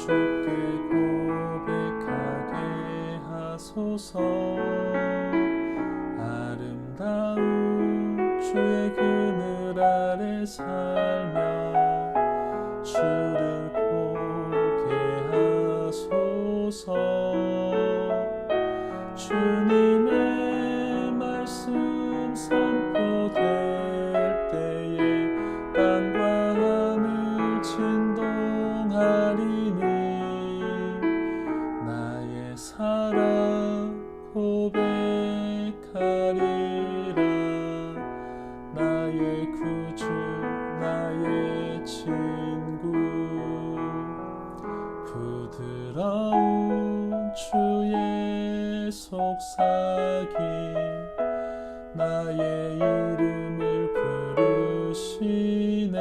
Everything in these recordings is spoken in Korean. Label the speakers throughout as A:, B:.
A: 주께 고백하게 하소서. 아름다운 주의 그늘 아래 살며 주를 보게 하소서. 주님의 말씀 선포될 때에 땅과 하늘 진동하리니 나의 사랑 고백하리라. 나의 구주 나의 친구 부드러운 주의 속삭임 나의 이름을 부르시네.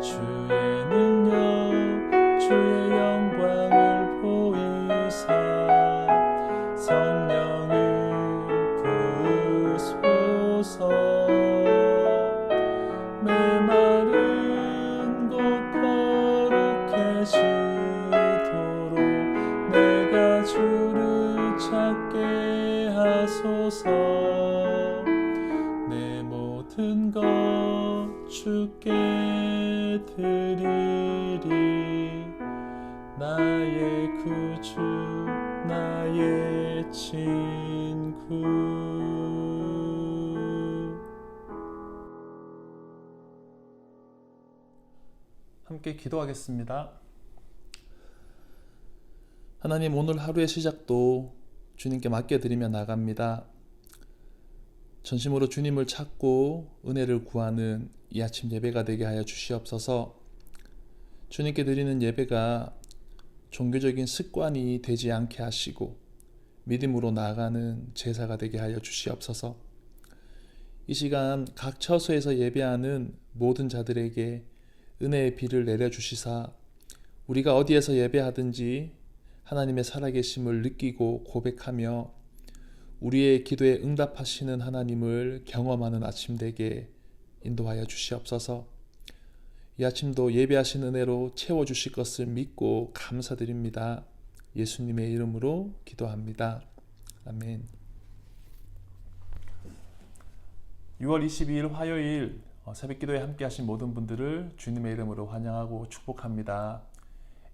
A: 주의 능력 주의 영광을 보이사 성령을 부으소서. 메마른 곳 거룩해지도록 내가 주를 찾게 하소서. 내 모든 것 주께 드리리. 나의 구주 나의 친구. 함께 기도하겠습니다. 하나님, 오늘 하루의 시작도 주님께 맡겨드리며 나갑니다. 전심으로 주님을 찾고 은혜를 구하는 이 아침 예배가 되게 하여 주시옵소서. 주님께 드리는 예배가 종교적인 습관이 되지 않게 하시고 믿음으로 나아가는 제사가 되게 하여 주시옵소서. 이 시간 각 처소에서 예배하는 모든 자들에게 은혜의 비를 내려주시사 우리가 어디에서 예배하든지 하나님의 살아계심을 느끼고 고백하며 우리의 기도에 응답하시는 하나님을 경험하는 아침 되게 인도하여 주시옵소서. 이 아침도 예배하신 은혜로 채워주실 것을 믿고 감사드립니다. 예수님의 이름으로 기도합니다. 아멘. 6월 22일 화요일 새벽기도에 함께 하신 모든 분들을 주님의 이름으로 환영하고 축복합니다.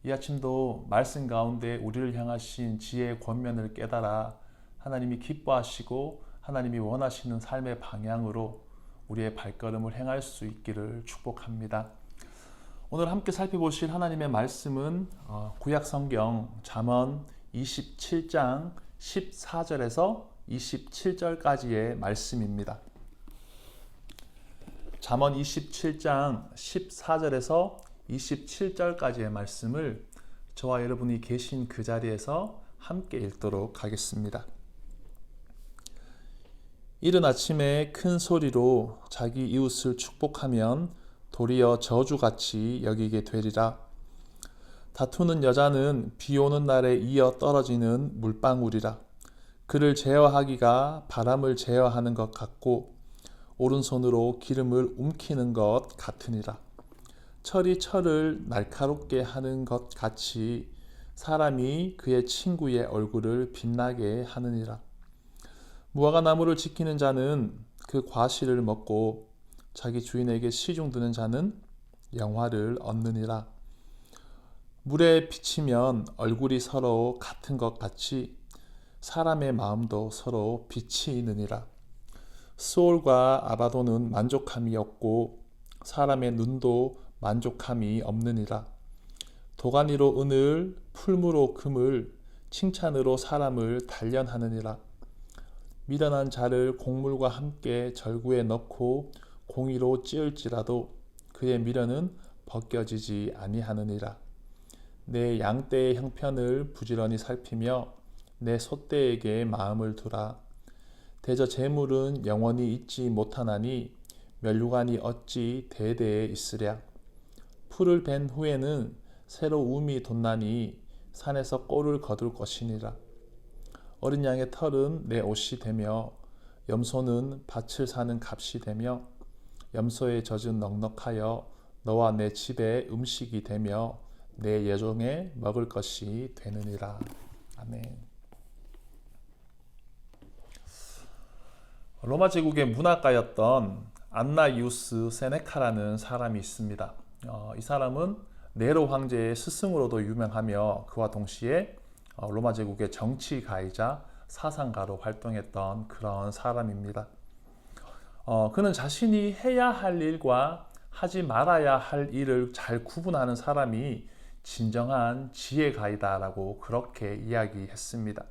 A: 이 아침도 말씀 가운데 우리를 향하신 지혜의 권면을 깨달아 하나님이 기뻐하시고 하나님이 원하시는 삶의 방향으로 우리의 발걸음을 행할 수 있기를 축복합니다. 오늘 함께 살펴보실 하나님의 말씀은 구약성경 잠언 27장 14절에서 27절까지의 말씀입니다. 잠언 27장 14절에서 27절까지의 말씀을 저와 여러분이 계신 그 자리에서 함께 읽도록 하겠습니다. 이른 아침에 큰 소리로 자기 이웃을 축복하면 도리어 저주같이 여기게 되리라. 다투는 여자는 비 오는 날에 이어 떨어지는 물방울이라. 그를 제어하기가 바람을 제어하는 것 같고 오른손으로 기름을 움키는 것 같으니라. 철이 철을 날카롭게 하는 것 같이 사람이 그의 친구의 얼굴을 빛나게 하느니라. 무화과 나무를 지키는 자는 그 과실을 먹고 자기 주인에게 시중 드는 자는 영화를 얻느니라. 물에 비치면 얼굴이 서로 같은 것 같이 사람의 마음도 서로 빛이 있느니라. 수올과 아바도는 만족함이 없고 사람의 눈도 만족함이 없느니라. 도가니로 은을, 풀무로 금을, 칭찬으로 사람을 단련하느니라. 미련한 자를 곡물과 함께 절구에 넣고 공의로 찌을지라도 그의 미련은 벗겨지지 아니하느니라. 내 양떼의 형편을 부지런히 살피며 내 소떼에게 마음을 두라. 대저 재물은 영원히 있지 못하나니 멸류관이 어찌 대대에 있으랴. 풀을 벤 후에는 새로 움이 돋나니 산에서 꼴을 거둘 것이니라. 어린 양의 털은 내 옷이 되며 염소는 밭을 사는 값이 되며 염소의 젖은 넉넉하여 너와 내 집의 음식이 되며 내 예종에 먹을 것이 되느니라. 아멘. 로마 제국의 문학가였던 안나이우스 세네카라는 사람이 있습니다. 이 사람은 네로 황제의 스승으로도 유명하며 그와 동시에 로마 제국의 정치가이자 사상가로 활동했던 그런 사람입니다. 그는 자신이 해야 할 일과 하지 말아야 할 일을 잘 구분하는 사람이 진정한 지혜가이다라고 그렇게 이야기했습니다.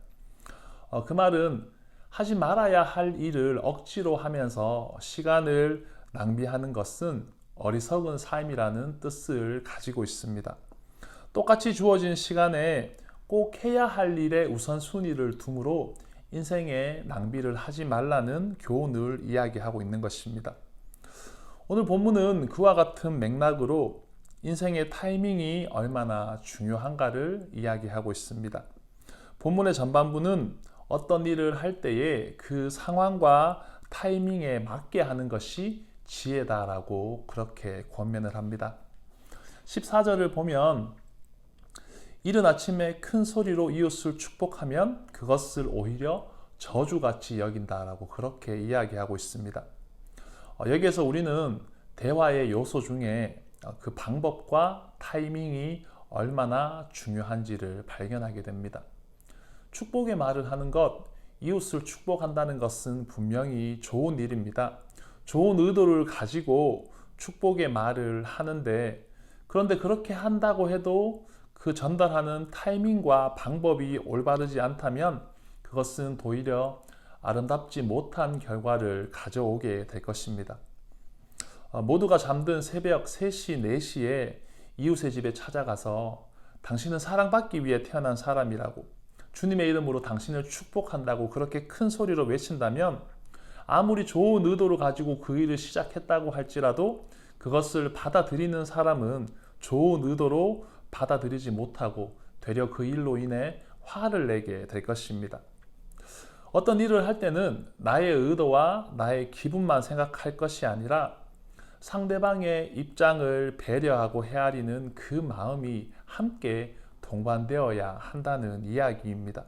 A: 그 말은 하지 말아야 할 일을 억지로 하면서 시간을 낭비하는 것은 어리석은 삶이라는 뜻을 가지고 있습니다. 똑같이 주어진 시간에 꼭 해야 할 일의 우선순위를 둠으로 인생의 낭비를 하지 말라는 교훈을 이야기하고 있는 것입니다. 오늘 본문은 그와 같은 맥락으로 인생의 타이밍이 얼마나 중요한가를 이야기하고 있습니다. 본문의 전반부는 어떤 일을 할 때에 그 상황과 타이밍에 맞게 하는 것이 지혜다라고 그렇게 권면을 합니다. 14절을 보면 이른 아침에 큰 소리로 이웃을 축복하면 그것을 오히려 저주같이 여긴다라고 그렇게 이야기하고 있습니다. 여기에서 우리는 대화의 요소 중에 그 방법과 타이밍이 얼마나 중요한지를 발견하게 됩니다. 축복의 말을 하는 것, 이웃을 축복한다는 것은 분명히 좋은 일입니다. 좋은 의도를 가지고 축복의 말을 하는데, 그런데 그렇게 한다고 해도 그 전달하는 타이밍과 방법이 올바르지 않다면 그것은 오히려 아름답지 못한 결과를 가져오게 될 것입니다. 모두가 잠든 새벽 3시, 4시에 이웃의 집에 찾아가서 당신은 사랑받기 위해 태어난 사람이라고, 주님의 이름으로 당신을 축복한다고 그렇게 큰 소리로 외친다면 아무리 좋은 의도를 가지고 그 일을 시작했다고 할지라도 그것을 받아들이는 사람은 좋은 의도로 받아들이지 못하고 되려 그 일로 인해 화를 내게 될 것입니다. 어떤 일을 할 때는 나의 의도와 나의 기분만 생각할 것이 아니라 상대방의 입장을 배려하고 헤아리는 그 마음이 함께 동반되어야 한다는 이야기입니다.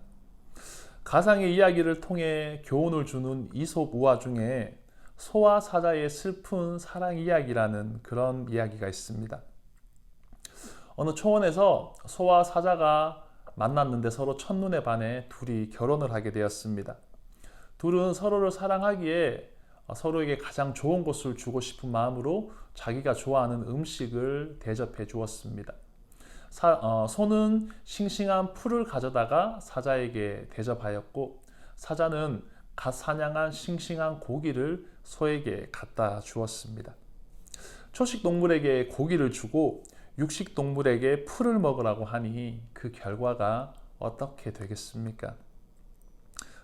A: 가상의 이야기를 통해 교훈을 주는 이솝 우화 중에 소와 사자의 슬픈 사랑 이야기라는 그런 이야기가 있습니다. 어느 초원에서 소와 사자가 만났는데 서로 첫눈에 반해 둘이 결혼을 하게 되었습니다. 둘은 서로를 사랑하기에 서로에게 가장 좋은 것을 주고 싶은 마음으로 자기가 좋아하는 음식을 대접해 주었습니다. 소는 싱싱한 풀을 가져다가 사자에게 대접하였고, 사자는 갓 사냥한 싱싱한 고기를 소에게 갖다 주었습니다. 초식 동물에게 고기를 주고 육식 동물에게 풀을 먹으라고 하니 그 결과가 어떻게 되겠습니까?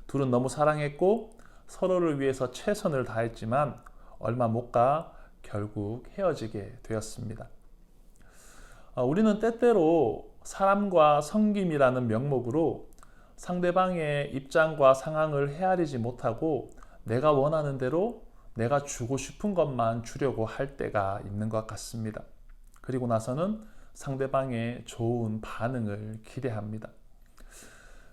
A: 둘은 너무 사랑했고 서로를 위해서 최선을 다했지만 얼마 못 가 결국 헤어지게 되었습니다. 우리는 때때로 사람과 섬김이라는 명목으로 상대방의 입장과 상황을 헤아리지 못하고 내가 원하는 대로 내가 주고 싶은 것만 주려고 할 때가 있는 것 같습니다. 그리고 나서는 상대방의 좋은 반응을 기대합니다.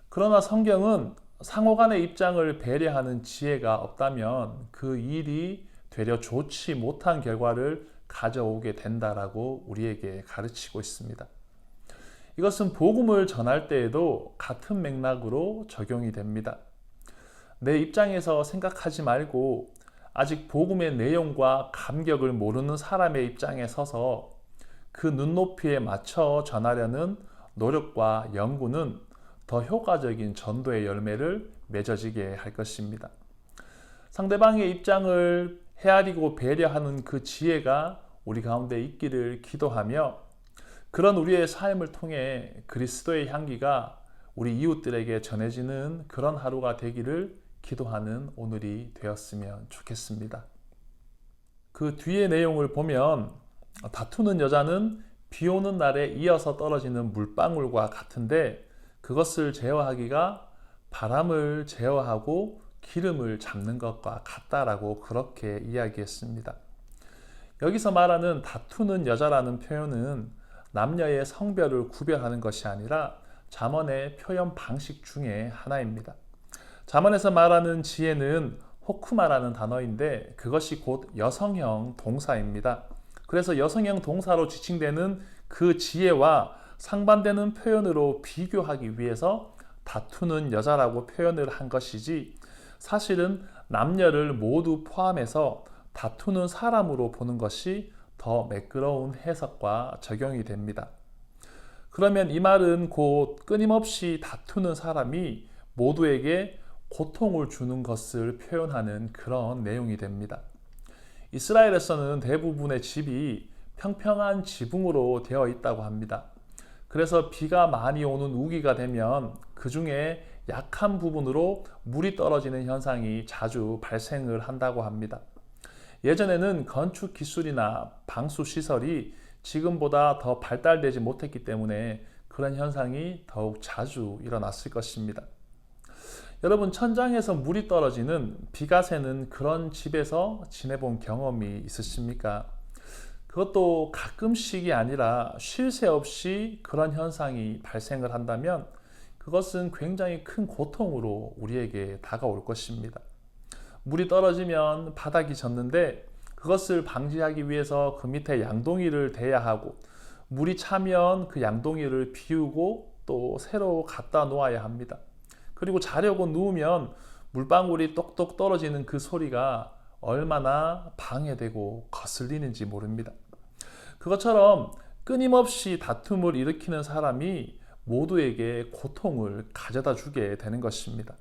A: 그러나 성경은 상호 간의 입장을 배려하는 지혜가 없다면 그 일이 되려 좋지 못한 결과를 가져오게 된다라고 우리에게 가르치고 있습니다. 이것은 복음을 전할 때에도 같은 맥락으로 적용이 됩니다. 내 입장에서 생각하지 말고 아직 복음의 내용과 감격을 모르는 사람의 입장에 서서 그 눈높이에 맞춰 전하려는 노력과 연구는 더 효과적인 전도의 열매를 맺어지게 할 것입니다. 상대방의 입장을 헤아리고 배려하는 그 지혜가 우리 가운데 있기를 기도하며, 그런 우리의 삶을 통해 그리스도의 향기가 우리 이웃들에게 전해지는 그런 하루가 되기를 기도하는 오늘이 되었으면 좋겠습니다. 그 뒤의 내용을 보면 다투는 여자는 비 오는 날에 이어서 떨어지는 물방울과 같은데 그것을 제어하기가 바람을 제어하고 기름을 잡는 것과 같다라고 그렇게 이야기했습니다. 여기서 말하는 다투는 여자라는 표현은 남녀의 성별을 구별하는 것이 아니라 잠언의 표현 방식 중에 하나입니다. 잠언에서 말하는 지혜는 호쿠마라는 단어인데 그것이 곧 여성형 동사입니다. 그래서 여성형 동사로 지칭되는 그 지혜와 상반되는 표현으로 비교하기 위해서 다투는 여자라고 표현을 한 것이지, 사실은 남녀를 모두 포함해서 다투는 사람으로 보는 것이 더 매끄러운 해석과 적용이 됩니다. 그러면 이 말은 곧 끊임없이 다투는 사람이 모두에게 고통을 주는 것을 표현하는 그런 내용이 됩니다. 이스라엘에서는 대부분의 집이 평평한 지붕으로 되어 있다고 합니다. 그래서 비가 많이 오는 우기가 되면 그 중에 약한 부분으로 물이 떨어지는 현상이 자주 발생을 한다고 합니다. 예전에는 건축 기술이나 방수 시설이 지금보다 더 발달되지 못했기 때문에 그런 현상이 더욱 자주 일어났을 것입니다. 여러분, 천장에서 물이 떨어지는, 비가 새는 그런 집에서 지내본 경험이 있으십니까? 그것도 가끔씩이 아니라 쉴 새 없이 그런 현상이 발생을 한다면 그것은 굉장히 큰 고통으로 우리에게 다가올 것입니다. 물이 떨어지면 바닥이 젖는데 그것을 방지하기 위해서 그 밑에 양동이를 대야 하고, 물이 차면 그 양동이를 비우고 또 새로 갖다 놓아야 합니다. 그리고 자려고 누우면 물방울이 똑똑 떨어지는 그 소리가 얼마나 방해되고 거슬리는지 모릅니다. 그것처럼 끊임없이 다툼을 일으키는 사람이 모두에게 고통을 가져다 주게 되는 것입니다.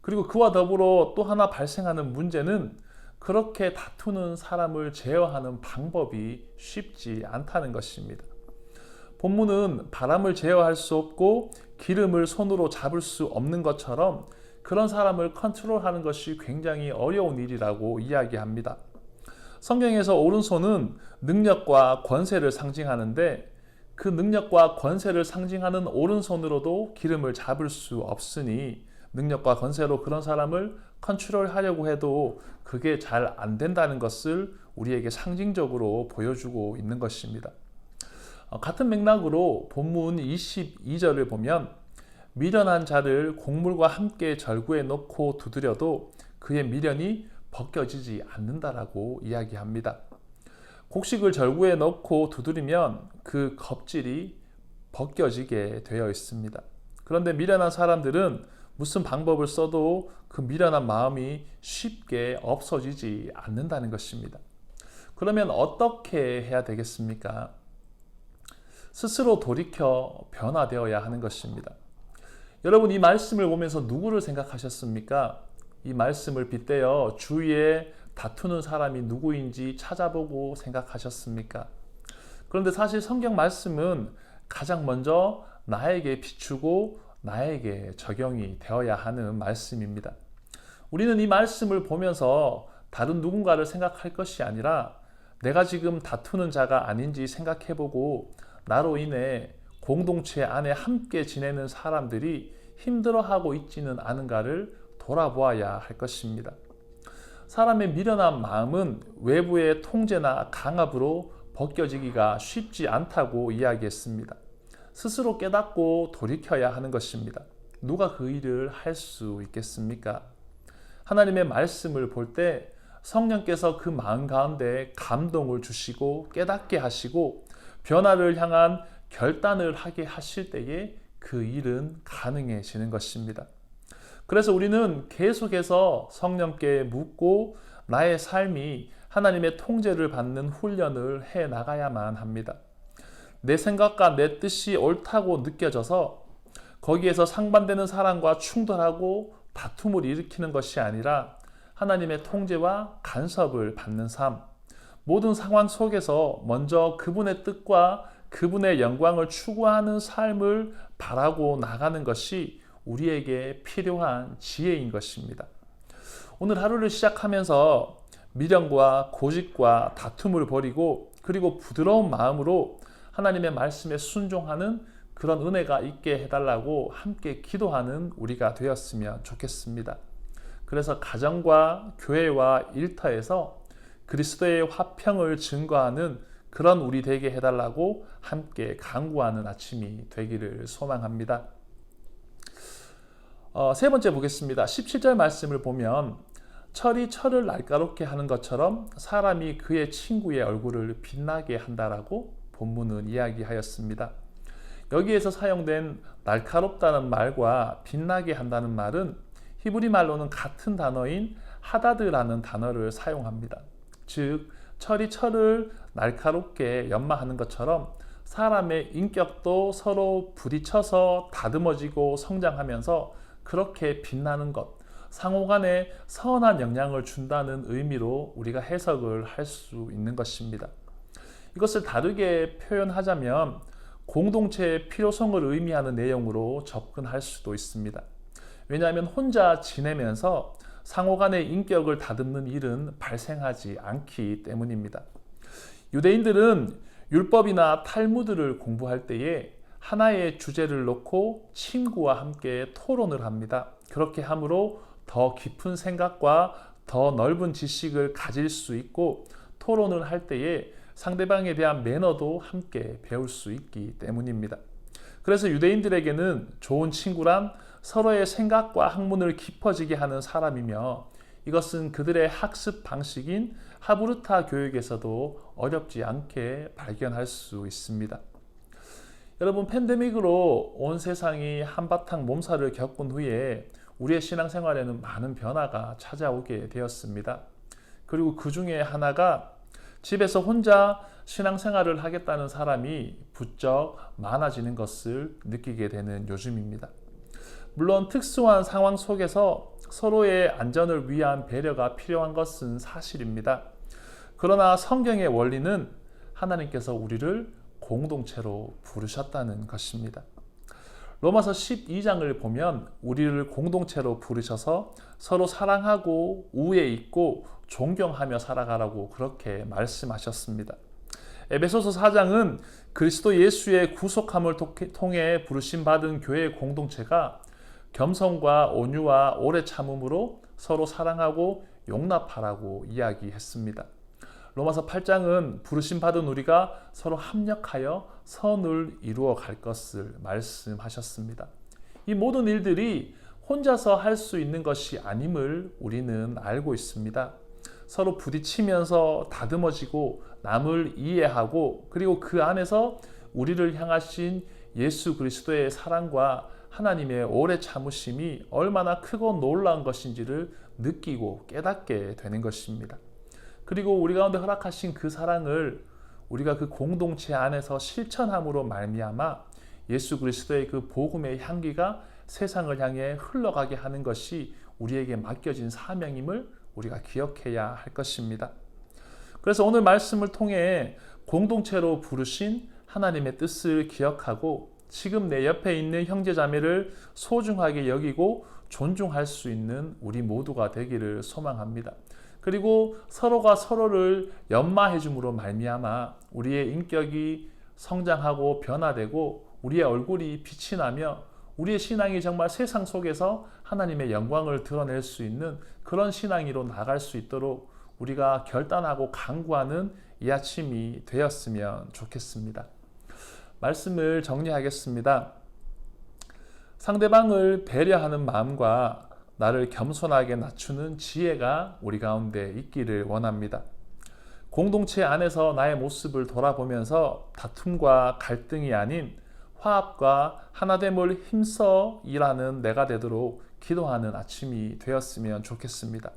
A: 그리고 그와 더불어 또 하나 발생하는 문제는 그렇게 다투는 사람을 제어하는 방법이 쉽지 않다는 것입니다. 본문은 바람을 제어할 수 없고 기름을 손으로 잡을 수 없는 것처럼 그런 사람을 컨트롤하는 것이 굉장히 어려운 일이라고 이야기합니다. 성경에서 오른손은 능력과 권세를 상징하는데 그 능력과 권세를 상징하는 오른손으로도 기름을 잡을 수 없으니 능력과 권세로 그런 사람을 컨트롤하려고 해도 그게 잘 안 된다는 것을 우리에게 상징적으로 보여주고 있는 것입니다. 같은 맥락으로 본문 22절을 보면 미련한 자를 곡물과 함께 절구에 넣고 두드려도 그의 미련이 벗겨지지 않는다라고 이야기합니다. 곡식을 절구에 넣고 두드리면 그 껍질이 벗겨지게 되어 있습니다. 그런데 미련한 사람들은 무슨 방법을 써도 그 미련한 마음이 쉽게 없어지지 않는다는 것입니다. 그러면 어떻게 해야 되겠습니까? 스스로 돌이켜 변화되어야 하는 것입니다. 여러분, 이 말씀을 보면서 누구를 생각하셨습니까? 이 말씀을 빗대어 주위에 다투는 사람이 누구인지 찾아보고 생각하셨습니까? 그런데 사실 성경 말씀은 가장 먼저 나에게 비추고 나에게 적용이 되어야 하는 말씀입니다. 우리는 이 말씀을 보면서 다른 누군가를 생각할 것이 아니라 내가 지금 다투는 자가 아닌지 생각해보고 나로 인해 공동체 안에 함께 지내는 사람들이 힘들어하고 있지는 않은가를 돌아보아야 할 것입니다. 사람의 미련한 마음은 외부의 통제나 강압으로 벗겨지기가 쉽지 않다고 이야기했습니다. 스스로 깨닫고 돌이켜야 하는 것입니다. 누가 그 일을 할 수 있겠습니까? 하나님의 말씀을 볼 때 성령께서 그 마음 가운데 감동을 주시고 깨닫게 하시고 변화를 향한 결단을 하게 하실 때에 그 일은 가능해지는 것입니다. 그래서 우리는 계속해서 성령께 묻고 나의 삶이 하나님의 통제를 받는 훈련을 해 나가야만 합니다. 내 생각과 내 뜻이 옳다고 느껴져서 거기에서 상반되는 사람과 충돌하고 다툼을 일으키는 것이 아니라 하나님의 통제와 간섭을 받는 삶, 모든 상황 속에서 먼저 그분의 뜻과 그분의 영광을 추구하는 삶을 바라고 나가는 것이 우리에게 필요한 지혜인 것입니다. 오늘 하루를 시작하면서 미련과 고집과 다툼을 버리고 그리고 부드러운 마음으로 하나님의 말씀에 순종하는 그런 은혜가 있게 해달라고 함께 기도하는 우리가 되었으면 좋겠습니다. 그래서 가정과 교회와 일터에서 그리스도의 화평을 증거하는 그런 우리 되게 해달라고 함께 간구하는 아침이 되기를 소망합니다. 세 번째 보겠습니다. 17절 말씀을 보면 철이 철을 날카롭게 하는 것처럼 사람이 그의 친구의 얼굴을 빛나게 한다라고 본문은 이야기하였습니다. 여기에서 사용된 날카롭다는 말과 빛나게 한다는 말은 히브리 말로는 같은 단어인 하다드라는 단어를 사용합니다. 즉 철이 철을 날카롭게 연마하는 것처럼 사람의 인격도 서로 부딪혀서 다듬어지고 성장하면서 그렇게 빛나는 것, 상호간에 선한 영향을 준다는 의미로 우리가 해석을 할 수 있는 것입니다. 이것을 다르게 표현하자면 공동체의 필요성을 의미하는 내용으로 접근할 수도 있습니다. 왜냐하면 혼자 지내면서 상호간의 인격을 다듬는 일은 발생하지 않기 때문입니다. 유대인들은 율법이나 탈무드를 공부할 때에 하나의 주제를 놓고 친구와 함께 토론을 합니다. 그렇게 함으로 더 깊은 생각과 더 넓은 지식을 가질 수 있고 토론을 할 때에 상대방에 대한 매너도 함께 배울 수 있기 때문입니다. 그래서 유대인들에게는 좋은 친구란 서로의 생각과 학문을 깊어지게 하는 사람이며 이것은 그들의 학습 방식인 하브르타 교육에서도 어렵지 않게 발견할 수 있습니다. 여러분, 팬데믹으로 온 세상이 한바탕 몸살을 겪은 후에 우리의 신앙생활에는 많은 변화가 찾아오게 되었습니다. 그리고 그 중에 하나가 집에서 혼자 신앙생활을 하겠다는 사람이 부쩍 많아지는 것을 느끼게 되는 요즘입니다. 물론 특수한 상황 속에서 서로의 안전을 위한 배려가 필요한 것은 사실입니다. 그러나 성경의 원리는 하나님께서 우리를 공동체로 부르셨다는 것입니다. 로마서 12장을 보면 우리를 공동체로 부르셔서 서로 사랑하고 우애 있고 존경하며 살아가라고 그렇게 말씀하셨습니다. 에베소서 4장은 그리스도 예수의 구속함을 통해 부르심받은 교회의 공동체가 겸손과 온유와 오래 참음으로 서로 사랑하고 용납하라고 이야기했습니다. 로마서 8장은 부르심받은 우리가 서로 합력하여 선을 이루어 갈 것을 말씀하셨습니다. 이 모든 일들이 혼자서 할 수 있는 것이 아님을 우리는 알고 있습니다. 서로 부딪히면서 다듬어지고 남을 이해하고 그리고 그 안에서 우리를 향하신 예수 그리스도의 사랑과 하나님의 오래 참으심이 얼마나 크고 놀라운 것인지를 느끼고 깨닫게 되는 것입니다. 그리고 우리 가운데 허락하신 그 사랑을 우리가 그 공동체 안에서 실천함으로 말미암아 예수 그리스도의 그 복음의 향기가 세상을 향해 흘러가게 하는 것이 우리에게 맡겨진 사명임을 우리가 기억해야 할 것입니다. 그래서 오늘 말씀을 통해 공동체로 부르신 하나님의 뜻을 기억하고 지금 내 옆에 있는 형제자매를 소중하게 여기고 존중할 수 있는 우리 모두가 되기를 소망합니다. 그리고 서로가 서로를 연마해 줌으로 말미암아 우리의 인격이 성장하고 변화되고 우리의 얼굴이 빛이 나며 우리의 신앙이 정말 세상 속에서 하나님의 영광을 드러낼 수 있는 그런 신앙으로 나갈 수 있도록 우리가 결단하고 간구하는 이 아침이 되었으면 좋겠습니다. 말씀을 정리하겠습니다. 상대방을 배려하는 마음과 나를 겸손하게 낮추는 지혜가 우리 가운데 있기를 원합니다. 공동체 안에서 나의 모습을 돌아보면서 다툼과 갈등이 아닌 화합과 하나됨을 힘써 일하는 내가 되도록 기도하는 아침이 되었으면 좋겠습니다.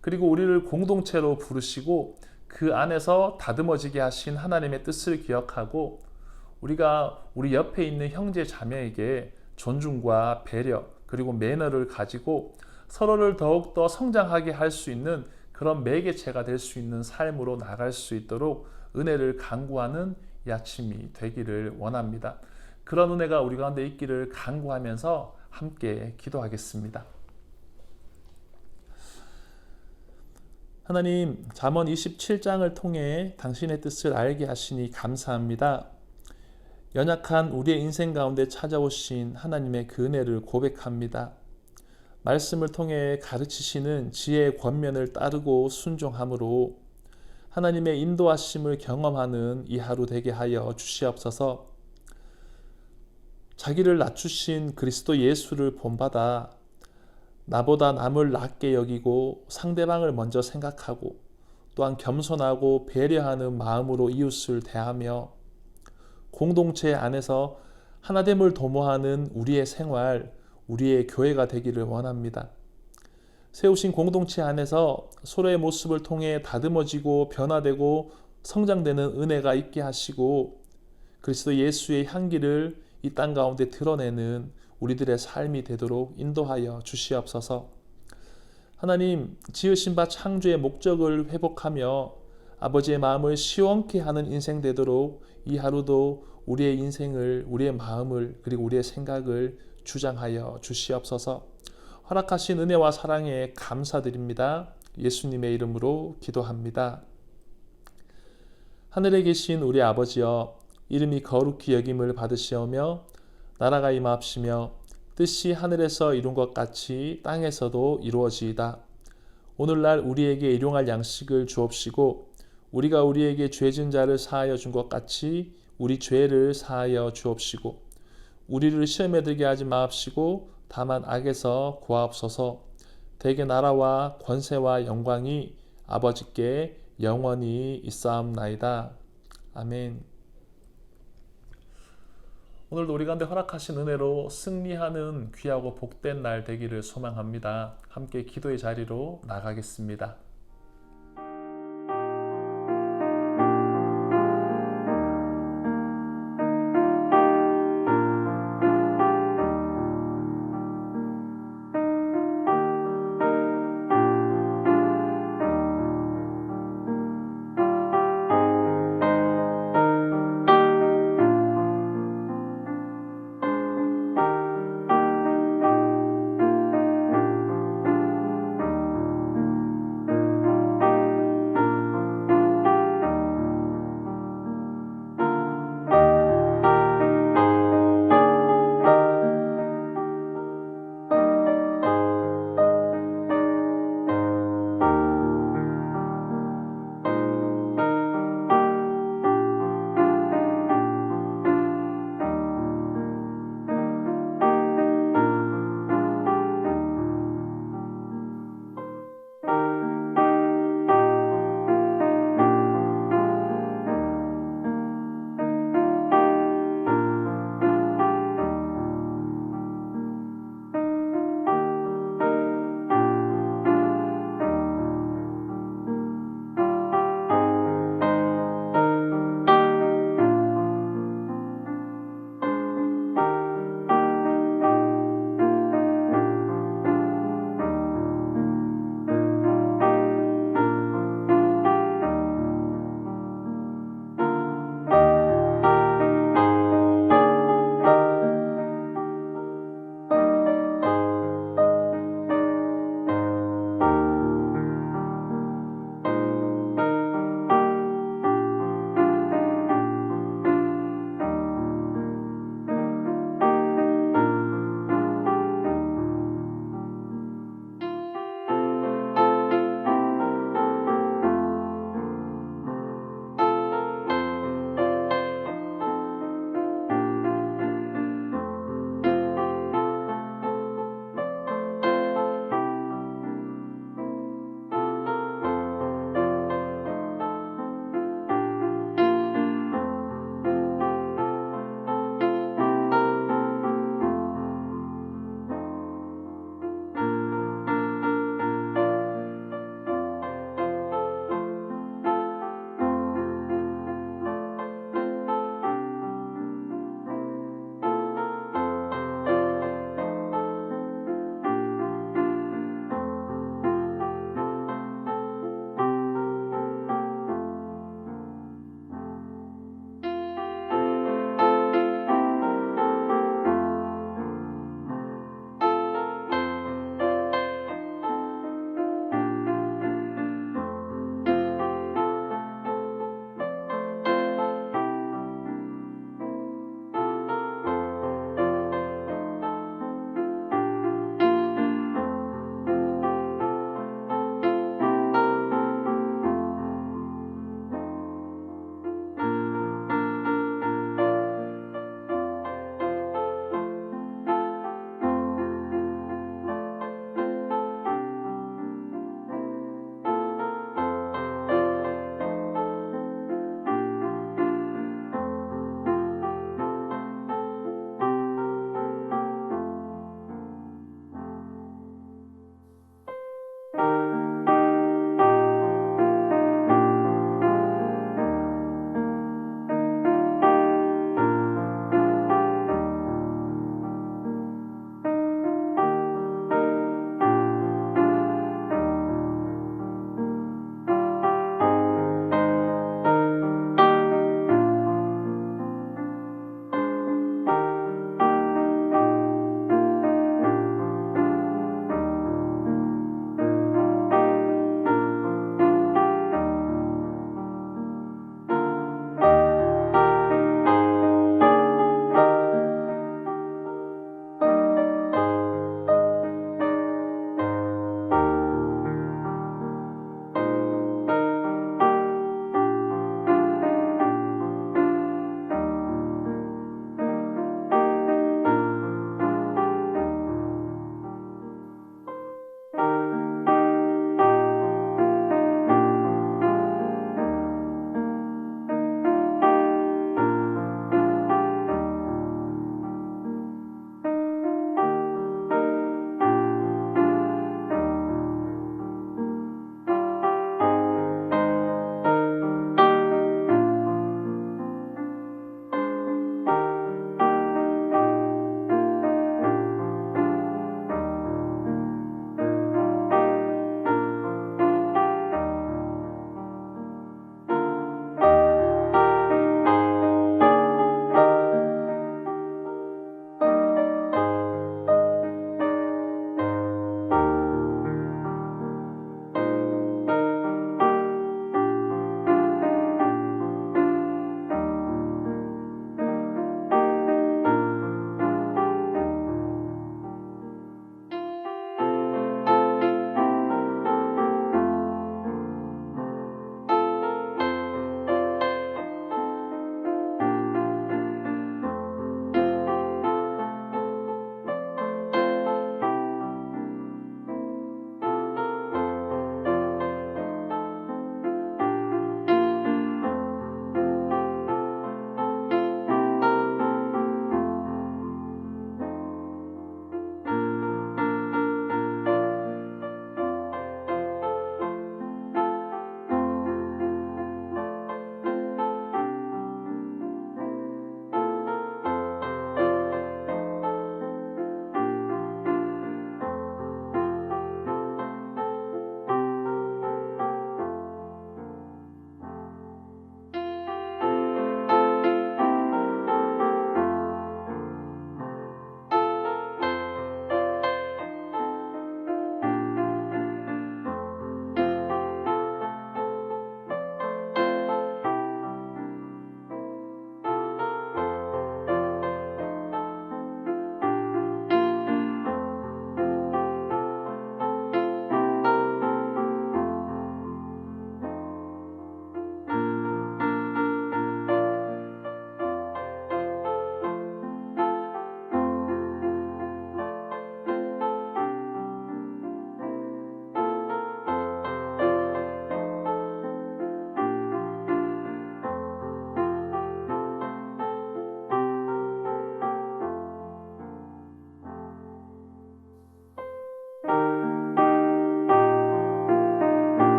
A: 그리고 우리를 공동체로 부르시고 그 안에서 다듬어지게 하신 하나님의 뜻을 기억하고 우리가 우리 옆에 있는 형제 자매에게 존중과 배려 그리고 매너를 가지고 서로를 더욱더 성장하게 할 수 있는 그런 매개체가 될 수 있는 삶으로 나갈 수 있도록 은혜를 간구하는 이 아침이 되기를 원합니다. 그런 은혜가 우리 가운데 있기를 간구하면서 함께 기도하겠습니다. 하나님, 잠언 27장을 통해 당신의 뜻을 알게 하시니 감사합니다. 연약한 우리의 인생 가운데 찾아오신 하나님의 그 은혜를 고백합니다. 말씀을 통해 가르치시는 지혜의 권면을 따르고 순종함으로 하나님의 인도하심을 경험하는 이 하루 되게 하여 주시옵소서. 자기를 낮추신 그리스도 예수를 본받아 나보다 남을 낮게 여기고 상대방을 먼저 생각하고 또한 겸손하고 배려하는 마음으로 이웃을 대하며 공동체 안에서 하나됨을 도모하는 우리의 생활, 우리의 교회가 되기를 원합니다. 세우신 공동체 안에서 서로의 모습을 통해 다듬어지고 변화되고 성장되는 은혜가 있게 하시고 그리스도 예수의 향기를 이 땅 가운데 드러내는 우리들의 삶이 되도록 인도하여 주시옵소서. 하나님, 지으신 바 창조의 목적을 회복하며 아버지의 마음을 시원케 하는 인생 되도록 이 하루도 우리의 인생을, 우리의 마음을, 그리고 우리의 생각을 주장하여 주시옵소서. 허락하신 은혜와 사랑에 감사드립니다. 예수님의 이름으로 기도합니다. 하늘에 계신 우리 아버지여, 이름이 거룩히 여김을 받으시오며 나라가 임하옵시며 뜻이 하늘에서 이룬 것 같이 땅에서도 이루어지이다. 오늘날 우리에게 일용할 양식을 주옵시고 우리가 우리에게 죄진 자를 사하여 준 것 같이 우리 죄를 사하여 주옵시고 우리를 시험에 들게 하지 마옵시고 다만 악에서 구하옵소서. 대개 나라와 권세와 영광이 아버지께 영원히 있사옵나이다. 아멘. 오늘도 우리 가운데 허락하신 은혜로 승리하는 귀하고 복된 날 되기를 소망합니다. 함께 기도의 자리로 나가겠습니다.